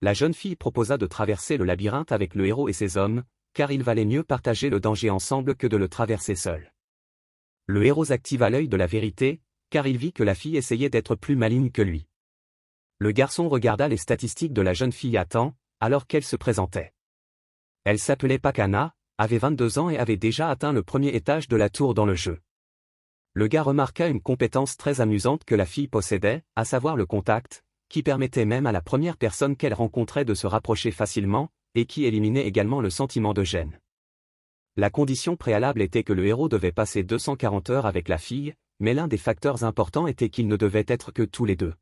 La jeune fille proposa de traverser le labyrinthe avec le héros et ses hommes, car il valait mieux partager le danger ensemble que de le traverser seul. Le héros activa l'œil de la vérité, car il vit que la fille essayait d'être plus maligne que lui. Le garçon regarda les statistiques de la jeune fille à temps, alors qu'elle se présentait. Elle s'appelait Pakana, avait 22 ans et avait déjà atteint le premier étage de la tour dans le jeu. Le gars remarqua une compétence très amusante que la fille possédait, à savoir le contact, qui permettait même à la première personne qu'elle rencontrait de se rapprocher facilement, et qui éliminait également le sentiment de gêne. La condition préalable était que le héros devait passer 240 heures avec la fille, mais l'un des facteurs importants était qu'ils ne devaient être que tous les deux.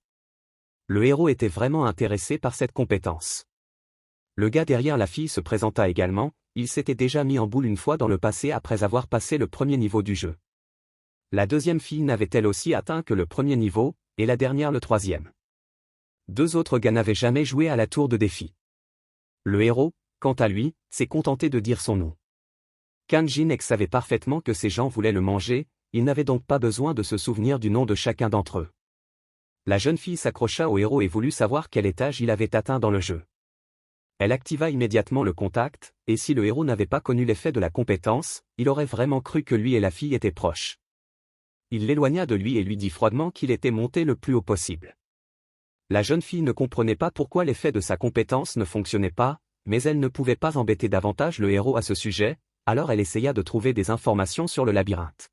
Le héros était vraiment intéressé par cette compétence. Le gars derrière la fille se présenta également, il s'était déjà mis en boule une fois dans le passé après avoir passé le premier niveau du jeu. La deuxième fille n'avait elle aussi atteint que le premier niveau, et la dernière le troisième. Deux autres gars n'avaient jamais joué à la tour de défi. Le héros, quant à lui, s'est contenté de dire son nom. Kanjinek savait parfaitement que ces gens voulaient le manger, il n'avait donc pas besoin de se souvenir du nom de chacun d'entre eux. La jeune fille s'accrocha au héros et voulut savoir quel étage il avait atteint dans le jeu. Elle activa immédiatement le contact, et si le héros n'avait pas connu l'effet de la compétence, il aurait vraiment cru que lui et la fille étaient proches. Il l'éloigna de lui et lui dit froidement qu'il était monté le plus haut possible. La jeune fille ne comprenait pas pourquoi l'effet de sa compétence ne fonctionnait pas, mais elle ne pouvait pas embêter davantage le héros à ce sujet, alors elle essaya de trouver des informations sur le labyrinthe.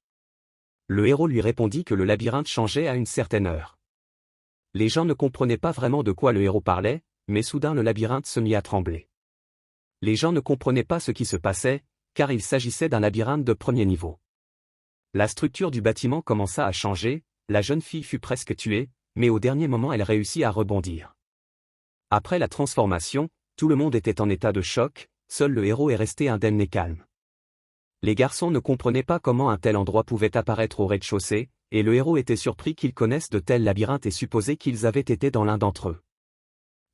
Le héros lui répondit que le labyrinthe changeait à une certaine heure. Les gens ne comprenaient pas vraiment de quoi le héros parlait, mais soudain le labyrinthe se mit à trembler. Les gens ne comprenaient pas ce qui se passait, car il s'agissait d'un labyrinthe de premier niveau. La structure du bâtiment commença à changer, la jeune fille fut presque tuée, mais au dernier moment elle réussit à rebondir. Après la transformation, tout le monde était en état de choc, seul le héros est resté indemne et calme. Les garçons ne comprenaient pas comment un tel endroit pouvait apparaître au rez-de-chaussée, et le héros était surpris qu'ils connaissent de tels labyrinthes et supposait qu'ils avaient été dans l'un d'entre eux.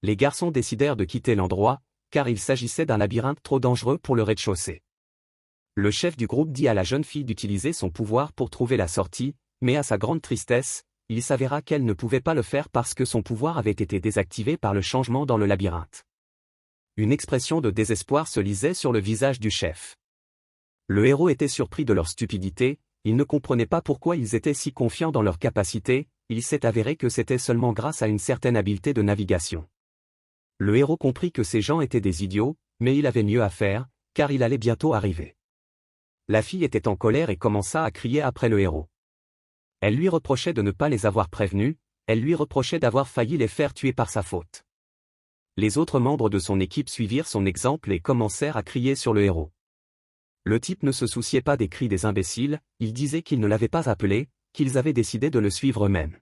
Les garçons décidèrent de quitter l'endroit, car il s'agissait d'un labyrinthe trop dangereux pour le rez-de-chaussée. Le chef du groupe dit à la jeune fille d'utiliser son pouvoir pour trouver la sortie, mais à sa grande tristesse, il s'avéra qu'elle ne pouvait pas le faire parce que son pouvoir avait été désactivé par le changement dans le labyrinthe. Une expression de désespoir se lisait sur le visage du chef. Le héros était surpris de leur stupidité, il ne comprenait pas pourquoi ils étaient si confiants dans leur capacité, il s'est avéré que c'était seulement grâce à une certaine habileté de navigation. Le héros comprit que ces gens étaient des idiots, mais il avait mieux à faire, car il allait bientôt arriver. La fille était en colère et commença à crier après le héros. Elle lui reprochait de ne pas les avoir prévenus, elle lui reprochait d'avoir failli les faire tuer par sa faute. Les autres membres de son équipe suivirent son exemple et commencèrent à crier sur le héros. Le type ne se souciait pas des cris des imbéciles, il disait qu'ils ne l'avaient pas appelé, qu'ils avaient décidé de le suivre eux-mêmes.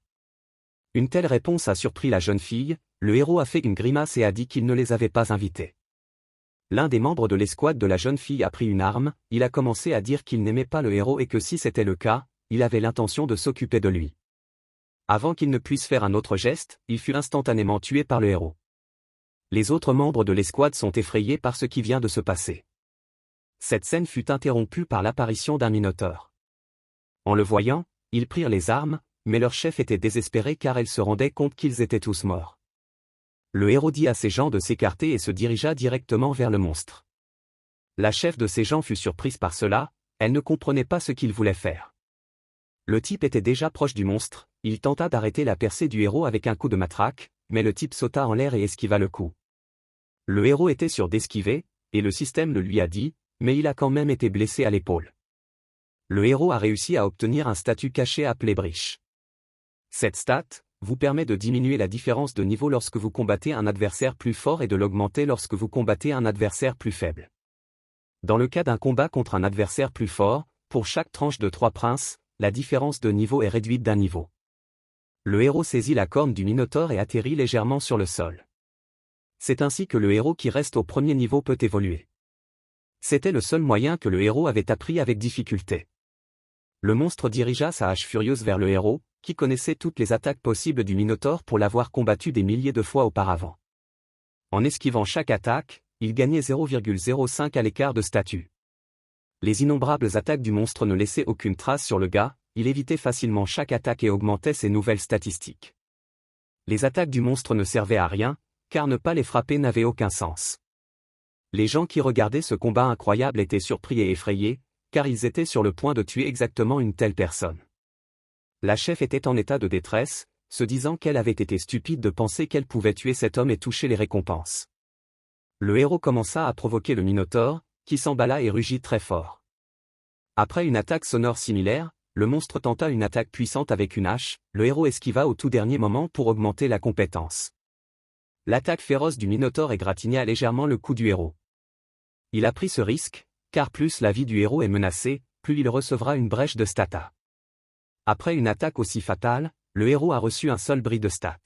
Une telle réponse a surpris la jeune fille, le héros a fait une grimace et a dit qu'il ne les avait pas invités. L'un des membres de l'escouade de la jeune fille a pris une arme, il a commencé à dire qu'il n'aimait pas le héros et que si c'était le cas, il avait l'intention de s'occuper de lui. Avant qu'il ne puisse faire un autre geste, il fut instantanément tué par le héros. Les autres membres de l'escouade sont effrayés par ce qui vient de se passer. Cette scène fut interrompue par l'apparition d'un minotaure. En le voyant, ils prirent les armes, mais leur chef était désespéré car elle se rendait compte qu'ils étaient tous morts. Le héros dit à ses gens de s'écarter et se dirigea directement vers le monstre. La chef de ses gens fut surprise par cela, elle ne comprenait pas ce qu'il voulait faire. Le type était déjà proche du monstre, il tenta d'arrêter la percée du héros avec un coup de matraque, mais le type sauta en l'air et esquiva le coup. Le héros était sûr d'esquiver, et le système le lui a dit, mais il a quand même été blessé à l'épaule. Le héros a réussi à obtenir un statut caché appelé Briche. Cette stat vous permet de diminuer la différence de niveau lorsque vous combattez un adversaire plus fort et de l'augmenter lorsque vous combattez un adversaire plus faible. Dans le cas d'un combat contre un adversaire plus fort, pour chaque tranche de 3 princes, la différence de niveau est réduite d'un niveau. Le héros saisit la corne du minotaure et atterrit légèrement sur le sol. C'est ainsi que le héros qui reste au premier niveau peut évoluer. C'était le seul moyen que le héros avait appris avec difficulté. Le monstre dirigea sa hache furieuse vers le héros, qui connaissait toutes les attaques possibles du minotaure pour l'avoir combattu des milliers de fois auparavant. En esquivant chaque attaque, il gagnait 0,05 à l'écart de statut. Les innombrables attaques du monstre ne laissaient aucune trace sur le gars, il évitait facilement chaque attaque et augmentait ses nouvelles statistiques. Les attaques du monstre ne servaient à rien, car ne pas les frapper n'avait aucun sens. Les gens qui regardaient ce combat incroyable étaient surpris et effrayés, car ils étaient sur le point de tuer exactement une telle personne. La chef était en état de détresse, se disant qu'elle avait été stupide de penser qu'elle pouvait tuer cet homme et toucher les récompenses. Le héros commença à provoquer le Minotaure, qui s'emballa et rugit très fort. Après une attaque sonore similaire, le monstre tenta une attaque puissante avec une hache, le héros esquiva au tout dernier moment pour augmenter la compétence. L'attaque féroce du Minotaure égratigna légèrement le cou du héros. Il a pris ce risque, car plus la vie du héros est menacée, plus il recevra une brèche de stata. Après une attaque aussi fatale, le héros a reçu un seul bris de stat.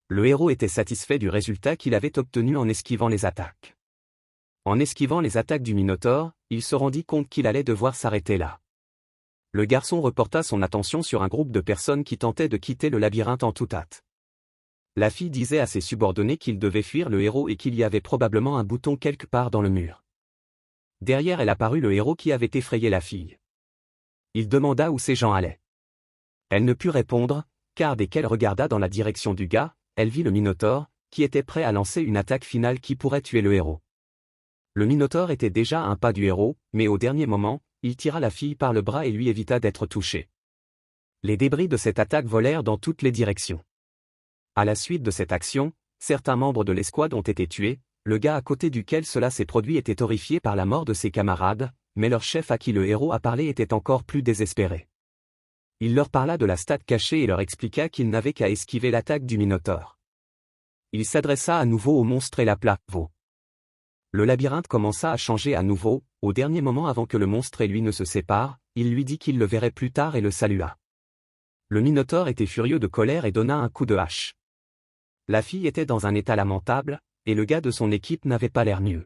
Le héros était satisfait du résultat qu'il avait obtenu en esquivant les attaques. En esquivant les attaques du Minotaure, il se rendit compte qu'il allait devoir s'arrêter là. Le garçon reporta son attention sur un groupe de personnes qui tentaient de quitter le labyrinthe en toute hâte. La fille disait à ses subordonnés qu'ils devaient fuir le héros et qu'il y avait probablement un bouton quelque part dans le mur. Derrière elle apparut le héros qui avait effrayé la fille. Il demanda où ces gens allaient. Elle ne put répondre, car dès qu'elle regarda dans la direction du gars, elle vit le Minotaure, qui était prêt à lancer une attaque finale qui pourrait tuer le héros. Le Minotaure était déjà à un pas du héros, mais au dernier moment, il tira la fille par le bras et lui évita d'être touché. Les débris de cette attaque volèrent dans toutes les directions. À la suite de cette action, certains membres de l'escouade ont été tués, le gars à côté duquel cela s'est produit était horrifié par la mort de ses camarades, mais leur chef à qui le héros a parlé était encore plus désespéré. Il leur parla de la stat cachée et leur expliqua qu'ils n'avaient qu'à esquiver l'attaque du Minotaure. Il s'adressa à nouveau au monstre et l'appela « Vo ». Le labyrinthe commença à changer à nouveau, au dernier moment avant que le monstre et lui ne se séparent, il lui dit qu'il le verrait plus tard et le salua. Le Minotaure était furieux de colère et donna un coup de hache. La fille était dans un état lamentable, et le gars de son équipe n'avait pas l'air mieux.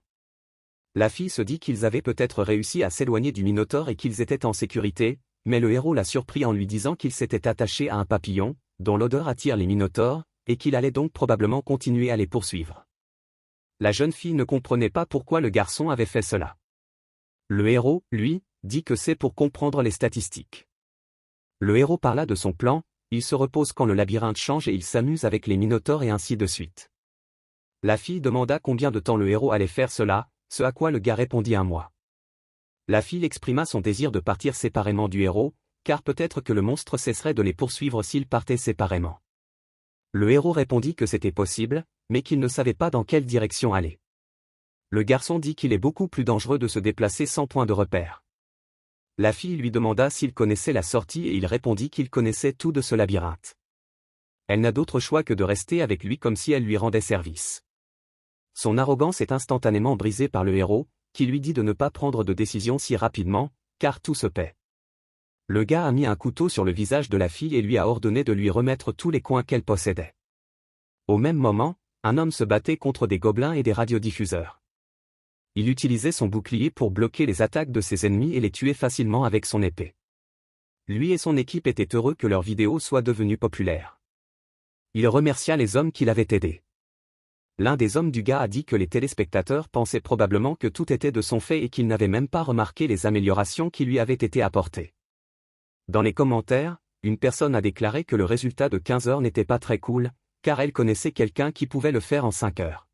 La fille se dit qu'ils avaient peut-être réussi à s'éloigner du Minotaure et qu'ils étaient en sécurité, mais le héros l'a surpris en lui disant qu'il s'était attaché à un papillon, dont l'odeur attire les Minotaures, et qu'il allait donc probablement continuer à les poursuivre. La jeune fille ne comprenait pas pourquoi le garçon avait fait cela. Le héros, lui, dit que c'est pour comprendre les statistiques. Le héros parla de son plan, il se repose quand le labyrinthe change et il s'amuse avec les Minotaures et ainsi de suite. La fille demanda combien de temps le héros allait faire cela, ce à quoi le gars répondit un mois. La fille exprima son désir de partir séparément du héros, car peut-être que le monstre cesserait de les poursuivre s'ils partaient séparément. Le héros répondit que c'était possible, mais qu'il ne savait pas dans quelle direction aller. Le garçon dit qu'il est beaucoup plus dangereux de se déplacer sans point de repère. La fille lui demanda s'il connaissait la sortie et il répondit qu'il connaissait tout de ce labyrinthe. Elle n'a d'autre choix que de rester avec lui comme si elle lui rendait service. Son arrogance est instantanément brisée par le héros, qui lui dit de ne pas prendre de décision si rapidement, car tout se paie. Le gars a mis un couteau sur le visage de la fille et lui a ordonné de lui remettre tous les coins qu'elle possédait. Au même moment, un homme se battait contre des gobelins et des radiodiffuseurs. Il utilisait son bouclier pour bloquer les attaques de ses ennemis et les tuer facilement avec son épée. Lui et son équipe étaient heureux que leur vidéo soit devenue populaire. Il remercia les hommes qui l'avaient aidé. L'un des hommes du gars a dit que les téléspectateurs pensaient probablement que tout était de son fait et qu'ils n'avaient même pas remarqué les améliorations qui lui avaient été apportées. Dans les commentaires, une personne a déclaré que le résultat de 15 heures n'était pas très cool, car elle connaissait quelqu'un qui pouvait le faire en 5 heures.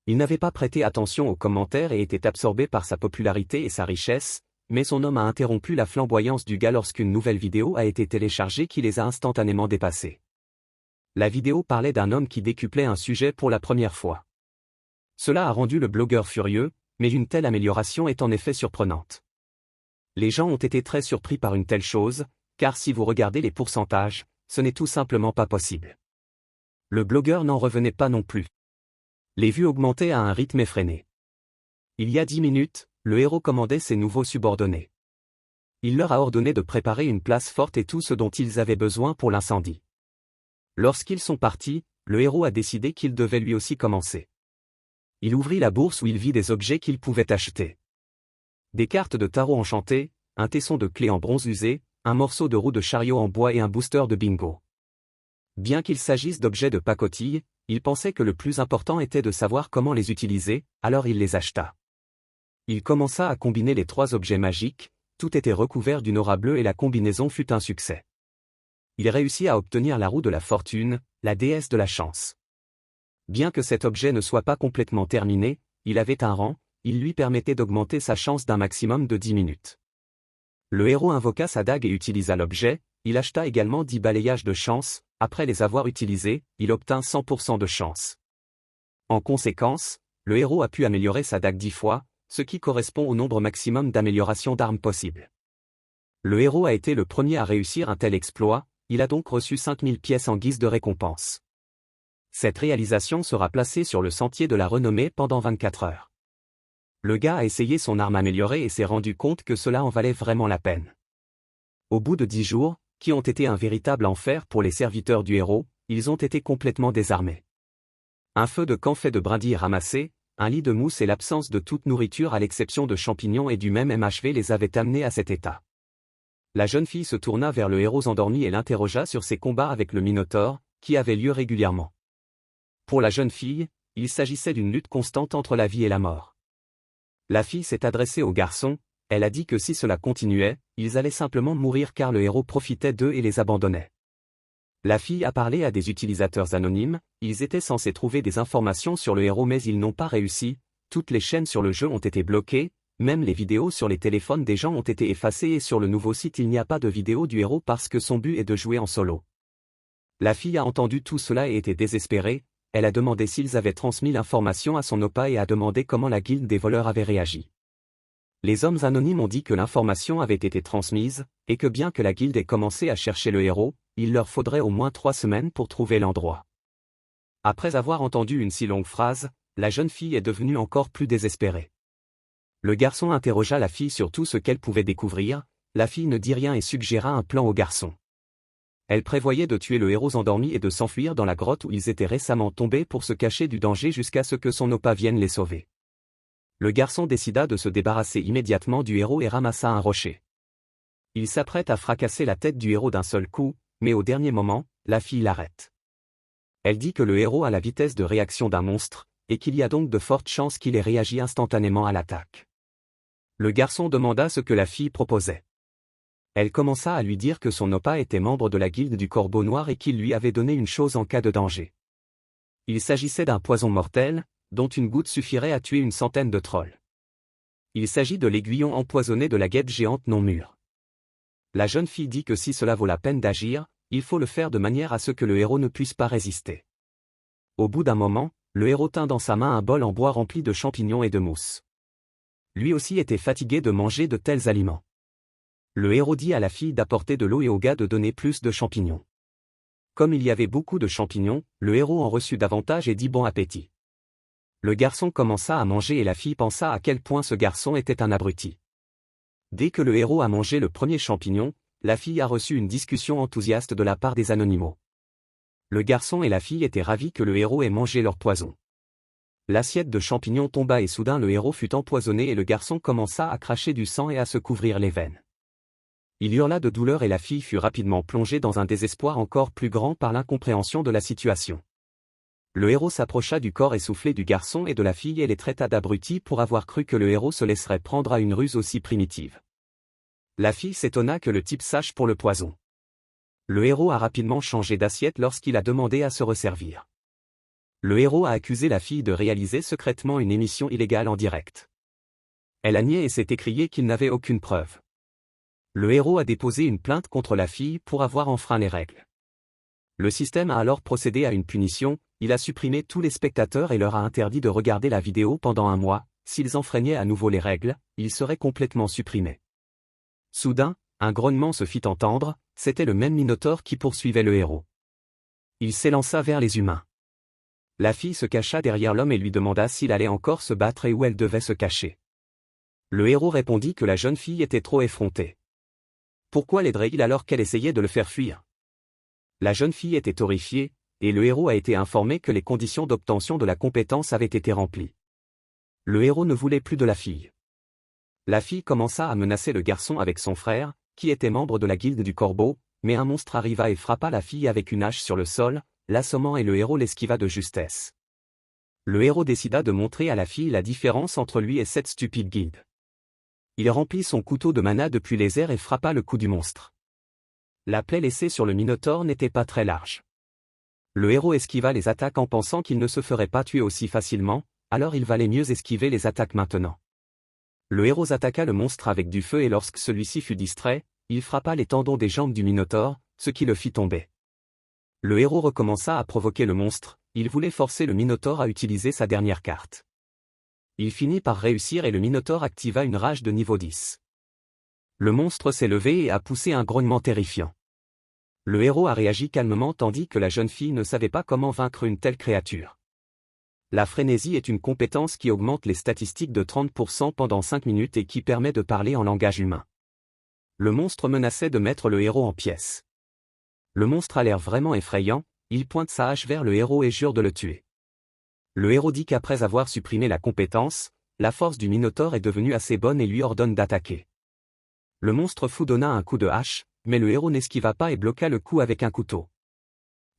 Il n'avait pas prêté attention aux commentaires et était absorbé par sa popularité et sa richesse, mais son homme a interrompu la flamboyance du gars lorsqu'une nouvelle vidéo a été téléchargée qui les a instantanément dépassés. La vidéo parlait d'un homme qui décuplait un sujet pour la première fois. Cela a rendu le blogueur furieux, mais une telle amélioration est en effet surprenante. Les gens ont été très surpris par une telle chose, car si vous regardez les pourcentages, ce n'est tout simplement pas possible. Le blogueur n'en revenait pas non plus. Les vues augmentaient à un rythme effréné. Il y a 10 minutes, le héros commandait ses nouveaux subordonnés. Il leur a ordonné de préparer une place forte et tout ce dont ils avaient besoin pour l'incendie. Lorsqu'ils sont partis, le héros a décidé qu'il devait lui aussi commencer. Il ouvrit la bourse où il vit des objets qu'il pouvait acheter. Des cartes de tarot enchantées, un tesson de clé en bronze usé, un morceau de roue de chariot en bois et un booster de bingo. Bien qu'il s'agisse d'objets de pacotille, il pensait que le plus important était de savoir comment les utiliser, alors il les acheta. Il commença à combiner les 3 objets magiques, tout était recouvert d'une aura bleue et la combinaison fut un succès. Il réussit à obtenir la roue de la fortune, la déesse de la chance. Bien que cet objet ne soit pas complètement terminé, il avait un rang, il lui permettait d'augmenter sa chance d'un maximum de 10 minutes. Le héros invoqua sa dague et utilisa l'objet, il acheta également 10 balayages de chance, après les avoir utilisés, il obtint 100% de chance. En conséquence, le héros a pu améliorer sa dague 10 fois, ce qui correspond au nombre maximum d'améliorations d'armes possibles. Le héros a été le premier à réussir un tel exploit, il a donc reçu 5000 pièces en guise de récompense. Cette réalisation sera placée sur le sentier de la renommée pendant 24 heures. Le gars a essayé son arme améliorée et s'est rendu compte que cela en valait vraiment la peine. Au bout de 10 jours, qui ont été un véritable enfer pour les serviteurs du héros, ils ont été complètement désarmés. Un feu de camp fait de brindilles ramassées, un lit de mousse et l'absence de toute nourriture à l'exception de champignons et du même MHV les avaient amenés à cet état. La jeune fille se tourna vers le héros endormi et l'interrogea sur ses combats avec le Minotaure, qui avaient lieu régulièrement. Pour la jeune fille, il s'agissait d'une lutte constante entre la vie et la mort. La fille s'est adressée au garçon, elle a dit que si cela continuait, ils allaient simplement mourir car le héros profitait d'eux et les abandonnait. La fille a parlé à des utilisateurs anonymes, ils étaient censés trouver des informations sur le héros mais ils n'ont pas réussi, toutes les chaînes sur le jeu ont été bloquées, même les vidéos sur les téléphones des gens ont été effacées et sur le nouveau site il n'y a pas de vidéo du héros parce que son but est de jouer en solo. La fille a entendu tout cela et était désespérée, elle a demandé s'ils avaient transmis l'information à son OPA et a demandé comment la guilde des voleurs avait réagi. Les hommes anonymes ont dit que l'information avait été transmise, et que bien que la guilde ait commencé à chercher le héros, il leur faudrait au moins 3 semaines pour trouver l'endroit. Après avoir entendu une si longue phrase, la jeune fille est devenue encore plus désespérée. Le garçon interrogea la fille sur tout ce qu'elle pouvait découvrir, la fille ne dit rien et suggéra un plan au garçon. Elle prévoyait de tuer le héros endormi et de s'enfuir dans la grotte où ils étaient récemment tombés pour se cacher du danger jusqu'à ce que son OPA vienne les sauver. Le garçon décida de se débarrasser immédiatement du héros et ramassa un rocher. Il s'apprête à fracasser la tête du héros d'un seul coup, mais au dernier moment, la fille l'arrête. Elle dit que le héros a la vitesse de réaction d'un monstre, et qu'il y a donc de fortes chances qu'il ait réagi instantanément à l'attaque. Le garçon demanda ce que la fille proposait. Elle commença à lui dire que son OPA était membre de la guilde du Corbeau Noir et qu'il lui avait donné une chose en cas de danger. Il s'agissait d'un poison mortel, dont une goutte suffirait à tuer une centaine de trolls. Il s'agit de l'aiguillon empoisonné de la guêpe géante non mûre. La jeune fille dit que si cela vaut la peine d'agir, il faut le faire de manière à ce que le héros ne puisse pas résister. Au bout d'un moment, le héros tint dans sa main un bol en bois rempli de champignons et de mousse. Lui aussi était fatigué de manger de tels aliments. Le héros dit à la fille d'apporter de l'eau et au gars de donner plus de champignons. Comme il y avait beaucoup de champignons, le héros en reçut davantage et dit bon appétit. Le garçon commença à manger et la fille pensa à quel point ce garçon était un abruti. Dès que le héros a mangé le premier champignon, la fille a reçu une discussion enthousiaste de la part des anonymaux. Le garçon et la fille étaient ravis que le héros ait mangé leur poison. L'assiette de champignons tomba et soudain le héros fut empoisonné et le garçon commença à cracher du sang et à se couvrir les veines. Il hurla de douleur et la fille fut rapidement plongée dans un désespoir encore plus grand par l'incompréhension de la situation. Le héros s'approcha du corps essoufflé du garçon et de la fille et les traita d'abrutis pour avoir cru que le héros se laisserait prendre à une ruse aussi primitive. La fille s'étonna que le type sache pour le poison. Le héros a rapidement changé d'assiette lorsqu'il a demandé à se resservir. Le héros a accusé la fille de réaliser secrètement une émission illégale en direct. Elle a nié et s'est écrié qu'il n'avait aucune preuve. Le héros a déposé une plainte contre la fille pour avoir enfreint les règles. Le système a alors procédé à une punition, il a supprimé tous les spectateurs et leur a interdit de regarder la vidéo pendant un mois, s'ils enfreignaient à nouveau les règles, ils seraient complètement supprimés. Soudain, un grognement se fit entendre, c'était le même Minotaure qui poursuivait le héros. Il s'élança vers les humains. La fille se cacha derrière l'homme et lui demanda s'il allait encore se battre et où elle devait se cacher. Le héros répondit que la jeune fille était trop effrontée. Pourquoi l'aiderait-il alors qu'elle essayait de le faire fuir? La jeune fille était horrifiée, et le héros a été informé que les conditions d'obtention de la compétence avaient été remplies. Le héros ne voulait plus de la fille. La fille commença à menacer le garçon avec son frère, qui était membre de la guilde du Corbeau, mais un monstre arriva et frappa la fille avec une hache sur le sol, l'assommant et le héros l'esquiva de justesse. Le héros décida de montrer à la fille la différence entre lui et cette stupide guilde. Il remplit son couteau de mana depuis les airs et frappa le cou du monstre. La plaie laissée sur le Minotaure n'était pas très large. Le héros esquiva les attaques en pensant qu'il ne se ferait pas tuer aussi facilement, alors il valait mieux esquiver les attaques maintenant. Le héros attaqua le monstre avec du feu et lorsque celui-ci fut distrait, il frappa les tendons des jambes du Minotaure, ce qui le fit tomber. Le héros recommença à provoquer le monstre, il voulait forcer le Minotaure à utiliser sa dernière carte. Il finit par réussir et le Minotaure activa une rage de niveau 10. Le monstre s'est levé et a poussé un grognement terrifiant. Le héros a réagi calmement tandis que la jeune fille ne savait pas comment vaincre une telle créature. La frénésie est une compétence qui augmente les statistiques de 30% pendant 5 minutes et qui permet de parler en langage humain. Le monstre menaçait de mettre le héros en pièces. Le monstre a l'air vraiment effrayant, il pointe sa hache vers le héros et jure de le tuer. Le héros dit qu'après avoir supprimé la compétence, la force du Minotaure est devenue assez bonne et lui ordonne d'attaquer. Le monstre fou donna un coup de hache, mais le héros n'esquiva pas et bloqua le coup avec un couteau.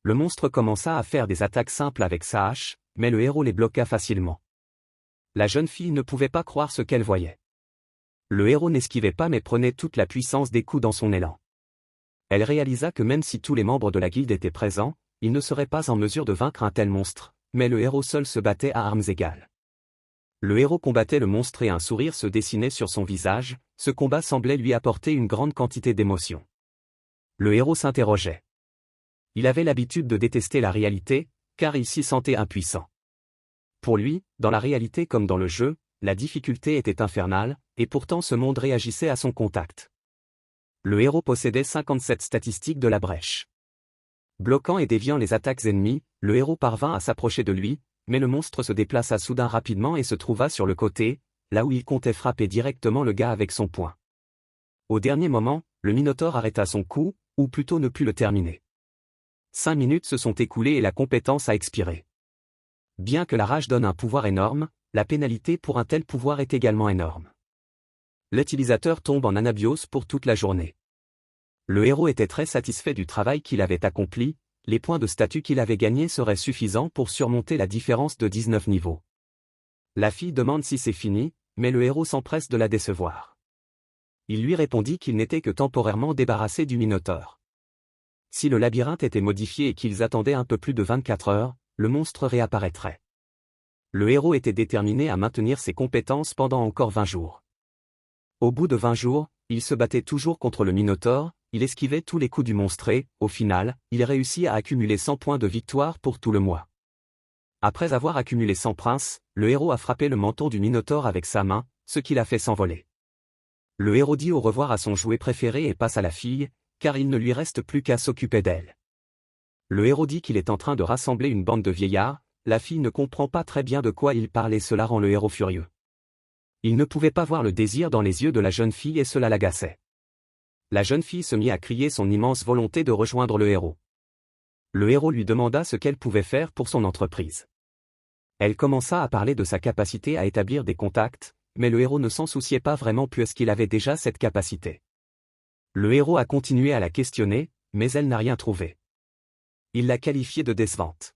Le monstre commença à faire des attaques simples avec sa hache, mais le héros les bloqua facilement. La jeune fille ne pouvait pas croire ce qu'elle voyait. Le héros n'esquivait pas mais prenait toute la puissance des coups dans son élan. Elle réalisa que même si tous les membres de la guilde étaient présents, ils ne seraient pas en mesure de vaincre un tel monstre, mais le héros seul se battait à armes égales. Le héros combattait le monstre et un sourire se dessinait sur son visage, ce combat semblait lui apporter une grande quantité d'émotion. Le héros s'interrogeait. Il avait l'habitude de détester la réalité, car il s'y sentait impuissant. Pour lui, dans la réalité comme dans le jeu, la difficulté était infernale, et pourtant ce monde réagissait à son contact. Le héros possédait 57 statistiques de la brèche. Bloquant et déviant les attaques ennemies, le héros parvint à s'approcher de lui, mais le monstre se déplaça soudain rapidement et se trouva sur le côté, là où il comptait frapper directement le gars avec son poing. Au dernier moment, le Minotaure arrêta son coup, ou plutôt ne put le terminer. 5 minutes se sont écoulées et la compétence a expiré. Bien que la rage donne un pouvoir énorme, la pénalité pour un tel pouvoir est également énorme. L'utilisateur tombe en anabiose pour toute la journée. Le héros était très satisfait du travail qu'il avait accompli, les points de statut qu'il avait gagnés seraient suffisants pour surmonter la différence de 19 niveaux. La fille demande si c'est fini, mais le héros s'empresse de la décevoir. Il lui répondit qu'il n'était que temporairement débarrassé du Minotaure. Si le labyrinthe était modifié et qu'ils attendaient un peu plus de 24 heures, le monstre réapparaîtrait. Le héros était déterminé à maintenir ses compétences pendant encore 20 jours. Au bout de 20 jours, il se battait toujours contre le Minotaure, il esquivait tous les coups du monstre et, au final, il réussit à accumuler 100 points de victoire pour tout le mois. Après avoir accumulé 100 princes, le héros a frappé le menton du Minotaure avec sa main, ce qui l'a fait s'envoler. Le héros dit au revoir à son jouet préféré et passe à la fille, car il ne lui reste plus qu'à s'occuper d'elle. Le héros dit qu'il est en train de rassembler une bande de vieillards, la fille ne comprend pas très bien de quoi il parle et cela rend le héros furieux. Il ne pouvait pas voir le désir dans les yeux de la jeune fille et cela l'agaçait. La jeune fille se mit à crier son immense volonté de rejoindre le héros. Le héros lui demanda ce qu'elle pouvait faire pour son entreprise. Elle commença à parler de sa capacité à établir des contacts, mais le héros ne s'en souciait pas vraiment puisqu'il avait déjà cette capacité. Le héros a continué à la questionner, mais elle n'a rien trouvé. Il l'a qualifiée de décevante.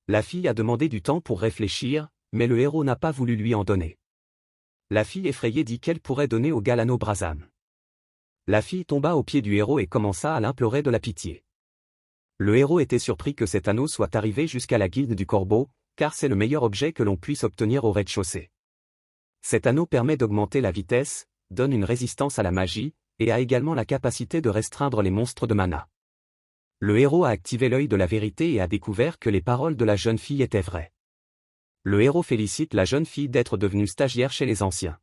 La fille a demandé du temps pour réfléchir, mais le héros n'a pas voulu lui en donner. La fille effrayée dit qu'elle pourrait donner au Galano Brazam. La fille tomba aux pieds du héros et commença à l'implorer de la pitié. Le héros était surpris que cet anneau soit arrivé jusqu'à la guilde du Corbeau, car c'est le meilleur objet que l'on puisse obtenir au rez-de-chaussée. Cet anneau permet d'augmenter la vitesse, donne une résistance à la magie, et a également la capacité de restreindre les monstres de mana. Le héros a activé l'œil de la vérité et a découvert que les paroles de la jeune fille étaient vraies. Le héros félicite la jeune fille d'être devenue stagiaire chez les anciens.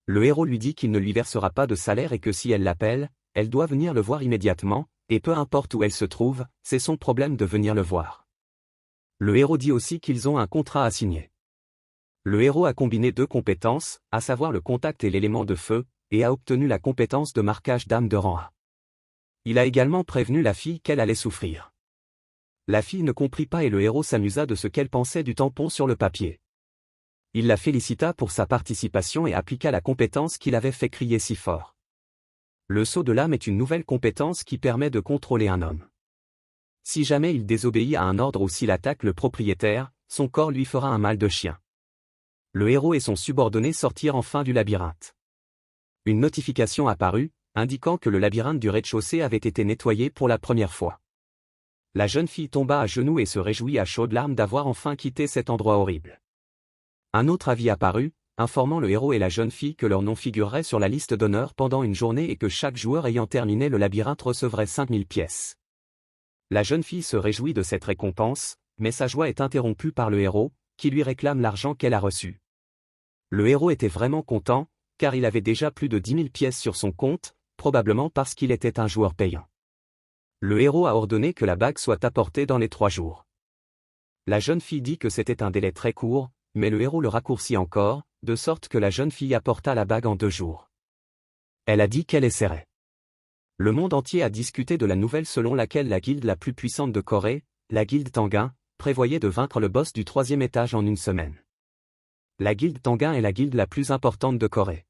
Le héros lui dit qu'il ne lui versera pas de salaire et que si elle l'appelle, elle doit venir le voir immédiatement, et peu importe où elle se trouve, c'est son problème de venir le voir. Le héros dit aussi qu'ils ont un contrat à signer. Le héros a combiné 2 compétences, à savoir le contact et l'élément de feu, et a obtenu la compétence de marquage d'âme de rang A. Il a également prévenu la fille qu'elle allait souffrir. La fille ne comprit pas et le héros s'amusa de ce qu'elle pensait du tampon sur le papier. Il la félicita pour sa participation et appliqua la compétence qu'il avait fait crier si fort. Le sceau de l'âme est une nouvelle compétence qui permet de contrôler un homme. Si jamais il désobéit à un ordre ou s'il attaque le propriétaire, son corps lui fera un mal de chien. Le héros et son subordonné sortirent enfin du labyrinthe. Une notification apparut, indiquant que le labyrinthe du rez-de-chaussée avait été nettoyé pour la première fois. La jeune fille tomba à genoux et se réjouit à chaudes larmes d'avoir enfin quitté cet endroit horrible. Un autre avis apparut, informant le héros et la jeune fille que leur nom figurerait sur la liste d'honneur pendant une journée et que chaque joueur ayant terminé le labyrinthe recevrait 5000 pièces. La jeune fille se réjouit de cette récompense, mais sa joie est interrompue par le héros, qui lui réclame l'argent qu'elle a reçu. Le héros était vraiment content, car il avait déjà plus de 10 000 pièces sur son compte, probablement parce qu'il était un joueur payant. Le héros a ordonné que la bague soit apportée dans les 3 jours. La jeune fille dit que c'était un délai très court, mais le héros le raccourcit encore, de sorte que la jeune fille apporta la bague en 2 jours. Elle a dit qu'elle essaierait. Le monde entier a discuté de la nouvelle selon laquelle la guilde la plus puissante de Corée, la guilde Tanguin, prévoyait de vaincre le boss du 3e étage en une semaine. La guilde Tanguin est la guilde la plus importante de Corée.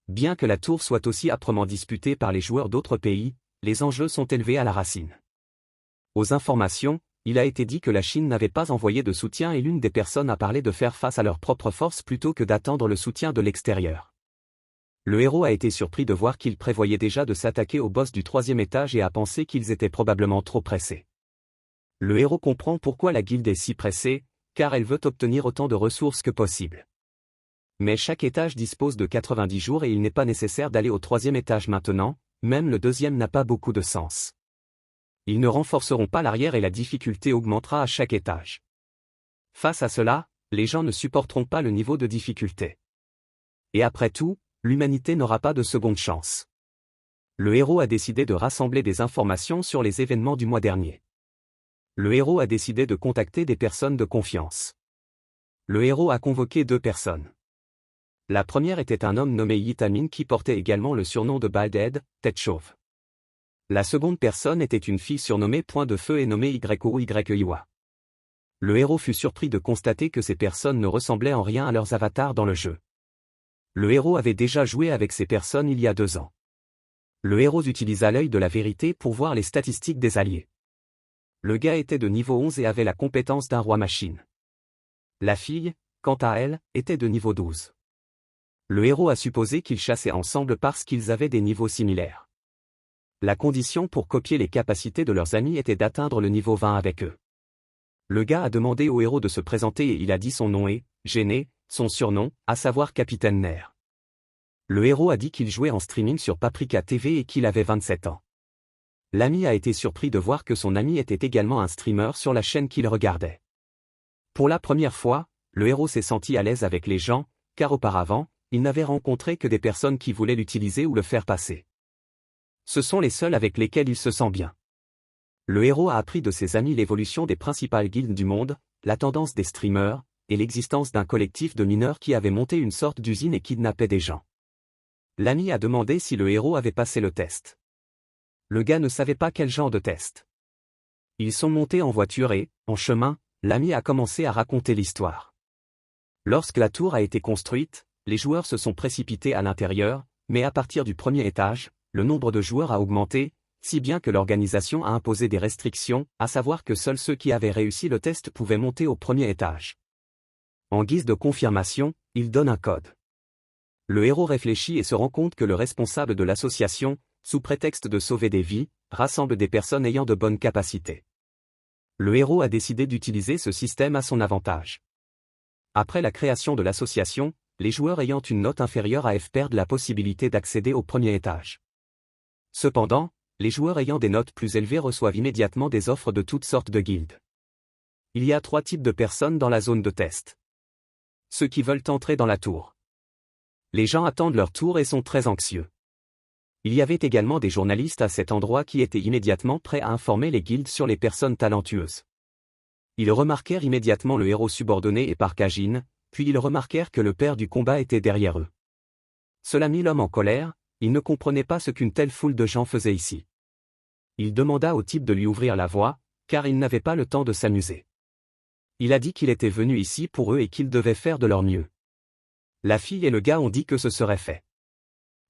Bien que la tour soit aussi âprement disputée par les joueurs d'autres pays, les enjeux sont élevés à la racine. Aux informations, il a été dit que la Chine n'avait pas envoyé de soutien et l'une des personnes a parlé de faire face à leurs propres forces plutôt que d'attendre le soutien de l'extérieur. Le héros a été surpris de voir qu'ils prévoyaient déjà de s'attaquer au boss du 3e étage et a pensé qu'ils étaient probablement trop pressés. Le héros comprend pourquoi la guilde est si pressée, car elle veut obtenir autant de ressources que possible. Mais chaque étage dispose de 90 jours et il n'est pas nécessaire d'aller au 3e étage maintenant, même le 2e n'a pas beaucoup de sens. Ils ne renforceront pas l'arrière et la difficulté augmentera à chaque étage. Face à cela, les gens ne supporteront pas le niveau de difficulté. Et après tout, l'humanité n'aura pas de seconde chance. Le héros a décidé de rassembler des informations sur les événements du mois dernier. Le héros a décidé de contacter des personnes de confiance. Le héros a convoqué 2 personnes. La première était un homme nommé Yitamin qui portait également le surnom de Bald-Head, tête chauve. La seconde personne était une fille surnommée Point de Feu et nommée Yyiwa. Le héros fut surpris de constater que ces personnes ne ressemblaient en rien à leurs avatars dans le jeu. Le héros avait déjà joué avec ces personnes il y a 2 ans. Le héros utilisa l'œil de la vérité pour voir les statistiques des alliés. Le gars était de niveau 11 et avait la compétence d'un roi machine. La fille, quant à elle, était de niveau 12. Le héros a supposé qu'ils chassaient ensemble parce qu'ils avaient des niveaux similaires. La condition pour copier les capacités de leurs amis était d'atteindre le niveau 20 avec eux. Le gars a demandé au héros de se présenter et il a dit son nom et, gêné, son surnom, à savoir Capitaine Nair. Le héros a dit qu'il jouait en streaming sur Paprika TV et qu'il avait 27 ans. L'ami a été surpris de voir que son ami était également un streamer sur la chaîne qu'il regardait. Pour la première fois, le héros s'est senti à l'aise avec les gens, car auparavant, il n'avait rencontré que des personnes qui voulaient l'utiliser ou le faire passer. Ce sont les seuls avec lesquels il se sent bien. Le héros a appris de ses amis l'évolution des principales guildes du monde, la tendance des streamers, et l'existence d'un collectif de mineurs qui avait monté une sorte d'usine et kidnappait des gens. L'ami a demandé si le héros avait passé le test. Le gars ne savait pas quel genre de test. Ils sont montés en voiture et, en chemin, l'ami a commencé à raconter l'histoire. Lorsque la tour a été construite, les joueurs se sont précipités à l'intérieur, mais à partir du 1er étage, le nombre de joueurs a augmenté, si bien que l'organisation a imposé des restrictions, à savoir que seuls ceux qui avaient réussi le test pouvaient monter au 1er étage. En guise de confirmation, il donne un code. Le héros réfléchit et se rend compte que le responsable de l'association, sous prétexte de sauver des vies, rassemble des personnes ayant de bonnes capacités. Le héros a décidé d'utiliser ce système à son avantage. Après la création de l'association, les joueurs ayant une note inférieure à F perdent la possibilité d'accéder au 1er étage. Cependant, les joueurs ayant des notes plus élevées reçoivent immédiatement des offres de toutes sortes de guildes. Il y a 3 types de personnes dans la zone de test. Ceux qui veulent entrer dans la tour. Les gens attendent leur tour et sont très anxieux. Il y avait également des journalistes à cet endroit qui étaient immédiatement prêts à informer les guildes sur les personnes talentueuses. Ils remarquèrent immédiatement le héros subordonné et Parkagine, puis ils remarquèrent que le père du combat était derrière eux. Cela mit l'homme en colère, il ne comprenait pas ce qu'une telle foule de gens faisait ici. Il demanda au type de lui ouvrir la voie, car il n'avait pas le temps de s'amuser. Il a dit qu'il était venu ici pour eux et qu'ils devaient faire de leur mieux. La fille et le gars ont dit que ce serait fait.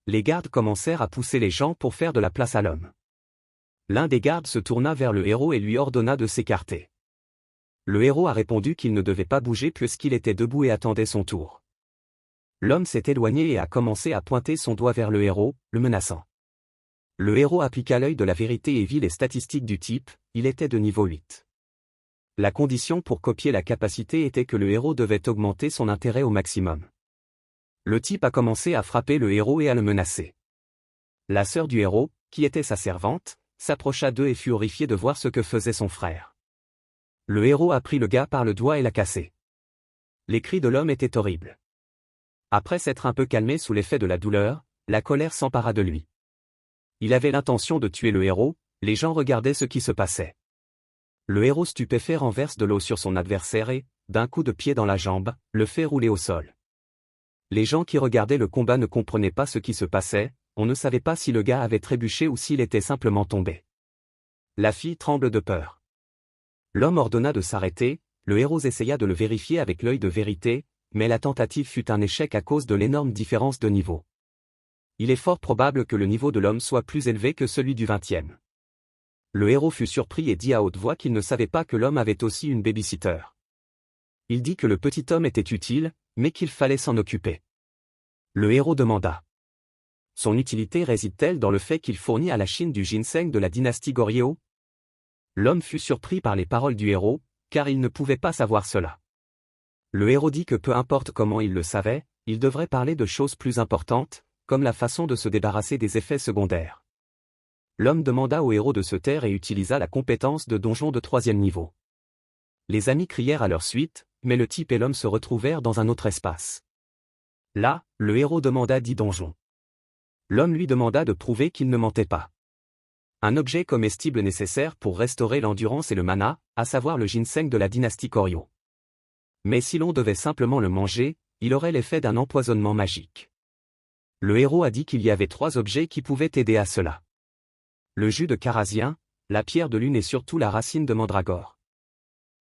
Les gardes commencèrent à pousser les gens pour faire de la place à l'homme. L'un des gardes se tourna vers le héros et lui ordonna de s'écarter. Le héros a répondu qu'il ne devait pas bouger puisqu'il était debout et attendait son tour. L'homme s'est éloigné et a commencé à pointer son doigt vers le héros, le menaçant. Le héros appliqua l'œil de la vérité et vit les statistiques du type, il était de niveau 8. La condition pour copier la capacité était que le héros devait augmenter son intérêt au maximum. Le type a commencé à frapper le héros et à le menacer. La sœur du héros, qui était sa servante, s'approcha d'eux et fut horrifiée de voir ce que faisait son frère. Le héros a pris le gars par le doigt et l'a cassé. Les cris de l'homme étaient horribles. Après s'être un peu calmé sous l'effet de la douleur, la colère s'empara de lui. Il avait l'intention de tuer le héros, les gens regardaient ce qui se passait. Le héros stupéfait renverse de l'eau sur son adversaire et, d'un coup de pied dans la jambe, le fait rouler au sol. Les gens qui regardaient le combat ne comprenaient pas ce qui se passait, on ne savait pas si le gars avait trébuché ou s'il était simplement tombé. La fille tremble de peur. L'homme ordonna de s'arrêter, le héros essaya de le vérifier avec l'œil de vérité, mais la tentative fut un échec à cause de l'énorme différence de niveau. Il est fort probable que le niveau de l'homme soit plus élevé que celui du 20e. Le héros fut surpris et dit à haute voix qu'il ne savait pas que l'homme avait aussi une babysitter. Il dit que le petit homme était utile, mais qu'il fallait s'en occuper. Le héros demanda. Son utilité réside-t-elle dans le fait qu'il fournit à la Chine du ginseng de la dynastie Goryeo? L'homme fut surpris par les paroles du héros, car il ne pouvait pas savoir cela. Le héros dit que peu importe comment il le savait, il devrait parler de choses plus importantes, comme la façon de se débarrasser des effets secondaires. L'homme demanda au héros de se taire et utilisa la compétence de donjon de 3e niveau. Les amis crièrent à leur suite, mais le type et l'homme se retrouvèrent dans un autre espace. Là, le héros demanda 10 donjons. L'homme lui demanda de prouver qu'il ne mentait pas. Un objet comestible nécessaire pour restaurer l'endurance et le mana, à savoir le ginseng de la dynastie Koryo. Mais si l'on devait simplement le manger, il aurait l'effet d'un empoisonnement magique. Le héros a dit qu'il y avait 3 objets qui pouvaient aider à cela. Le jus de Karasien, la pierre de lune et surtout la racine de mandragore.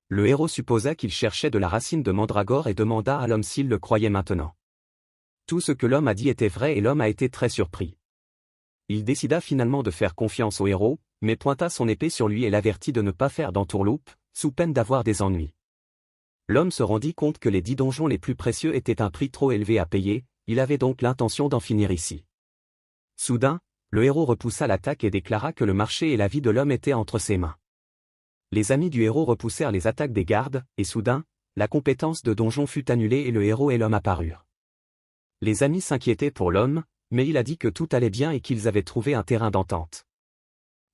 Le héros supposa qu'il cherchait de la racine de mandragore et demanda à l'homme s'il le croyait maintenant. Tout ce que l'homme a dit était vrai et l'homme a été très surpris. Il décida finalement de faire confiance au héros, mais pointa son épée sur lui et l'avertit de ne pas faire d'entourloupe, sous peine d'avoir des ennuis. L'homme se rendit compte que les 10 donjons les plus précieux étaient un prix trop élevé à payer, il avait donc l'intention d'en finir ici. Soudain, le héros repoussa l'attaque et déclara que le marché et la vie de l'homme étaient entre ses mains. Les amis du héros repoussèrent les attaques des gardes, et soudain, la compétence de donjon fut annulée et le héros et l'homme apparurent. Les amis s'inquiétaient pour l'homme, mais il a dit que tout allait bien et qu'ils avaient trouvé un terrain d'entente.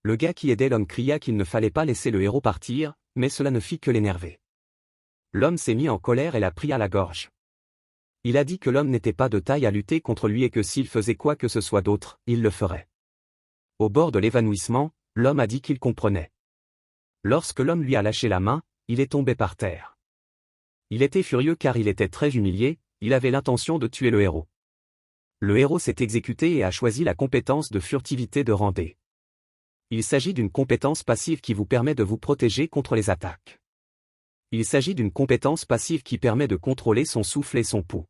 Le gars qui aidait l'homme cria qu'il ne fallait pas laisser le héros partir, mais cela ne fit que l'énerver. L'homme s'est mis en colère et l'a pris à la gorge. Il a dit que l'homme n'était pas de taille à lutter contre lui et que s'il faisait quoi que ce soit d'autre, il le ferait. Au bord de l'évanouissement, l'homme a dit qu'il comprenait. Lorsque l'homme lui a lâché la main, il est tombé par terre. Il était furieux car il était très humilié, il avait l'intention de tuer le héros. Le héros s'est exécuté et a choisi la compétence de furtivité de rang D. Il s'agit d'une compétence passive qui vous permet de vous protéger contre les attaques. Il s'agit d'une compétence passive qui permet de contrôler son souffle et son pouls.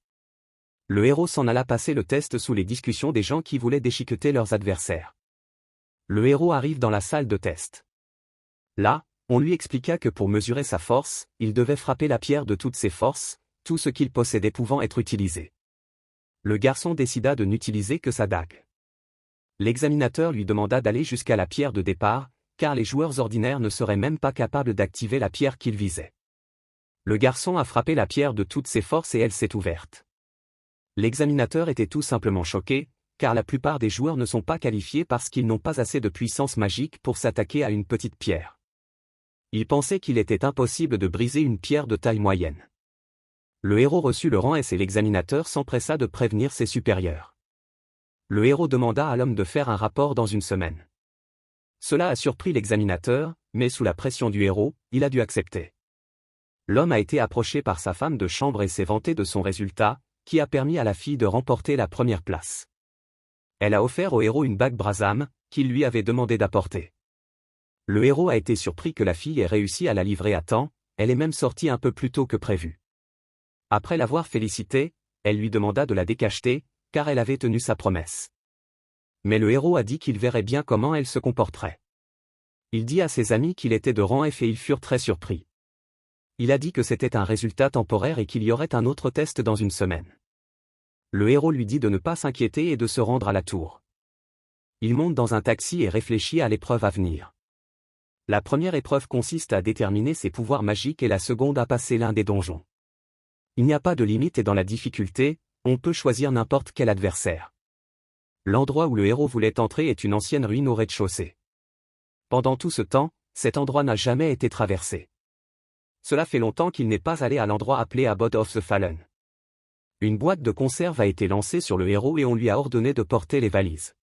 Le héros s'en alla passer le test sous les discussions des gens qui voulaient déchiqueter leurs adversaires. Le héros arrive dans la salle de test. Là, on lui expliqua que pour mesurer sa force, il devait frapper la pierre de toutes ses forces, tout ce qu'il possédait pouvant être utilisé. Le garçon décida de n'utiliser que sa dague. L'examinateur lui demanda d'aller jusqu'à la pierre de départ, car les joueurs ordinaires ne seraient même pas capables d'activer la pierre qu'il visait. Le garçon a frappé la pierre de toutes ses forces et elle s'est ouverte. L'examinateur était tout simplement choqué, car la plupart des joueurs ne sont pas qualifiés parce qu'ils n'ont pas assez de puissance magique pour s'attaquer à une petite pierre. Il pensait qu'il était impossible de briser une pierre de taille moyenne. Le héros reçut le rang S et l'examinateur s'empressa de prévenir ses supérieurs. Le héros demanda à l'homme de faire un rapport dans une semaine. Cela a surpris l'examinateur, mais sous la pression du héros, il a dû accepter. L'homme a été approché par sa femme de chambre et s'est vanté de son résultat, qui a permis à la fille de remporter la première place. Elle a offert au héros une bague Brasam, qu'il lui avait demandé d'apporter. Le héros a été surpris que la fille ait réussi à la livrer à temps, elle est même sortie un peu plus tôt que prévu. Après l'avoir félicitée, elle lui demanda de la décacheter, car elle avait tenu sa promesse. Mais le héros a dit qu'il verrait bien comment elle se comporterait. Il dit à ses amis qu'il était de rang F et ils furent très surpris. Il a dit que c'était un résultat temporaire et qu'il y aurait un autre test dans une semaine. Le héros lui dit de ne pas s'inquiéter et de se rendre à la tour. Il monte dans un taxi et réfléchit à l'épreuve à venir. La première épreuve consiste à déterminer ses pouvoirs magiques et la seconde à passer l'un des donjons. Il n'y a pas de limite et dans la difficulté, on peut choisir n'importe quel adversaire. L'endroit où le héros voulait entrer est une ancienne ruine au rez-de-chaussée. Pendant tout ce temps, cet endroit n'a jamais été traversé. Cela fait longtemps qu'il n'est pas allé à l'endroit appelé Abode of the Fallen. Une boîte de conserve a été lancée sur le héros et on lui a ordonné de porter les valises.